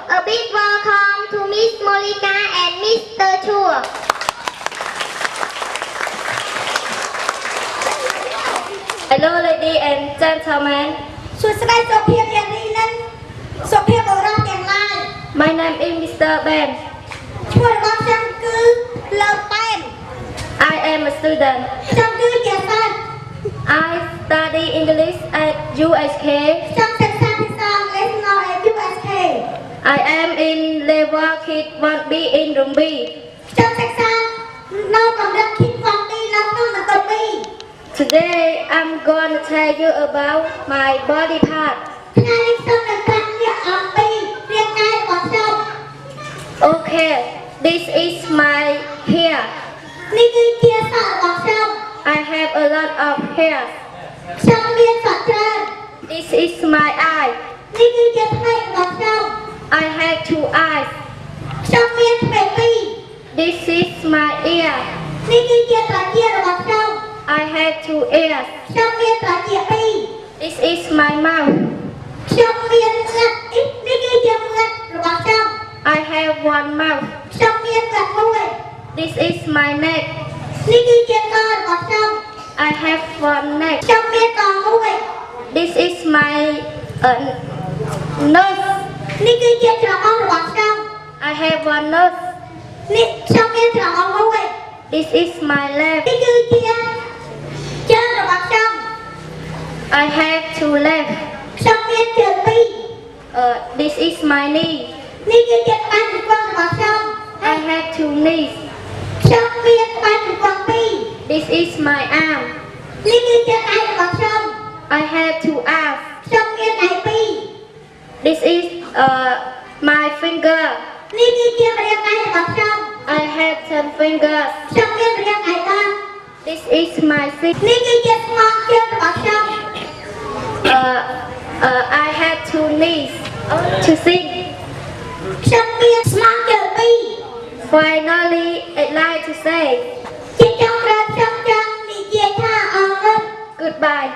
A big welcome to Miss Molika and Mr. Chua. Hello, ladies and gentlemen. My name is Mr. Ben. I am a student. I study English at USK. I am in level kid 1B in room B. Today I'm going to tell you about my body part. Okay, this is my hair. I have a lot of hair. This is my eye. I have 2 eyes. This is my ear. I have 2 ears. This is my mouth. I have 1 mouth. This is my neck. I have 1 neck. This is my nose. I have 1 nose. This is my leg. I have 2 legs. This is my knee. I have 2 knees. This is my arm. I have 2 arms. This is my finger. I have 10 fingers. This is my feet. I have 2 knees to sing. Finally, I'd like to say goodbye.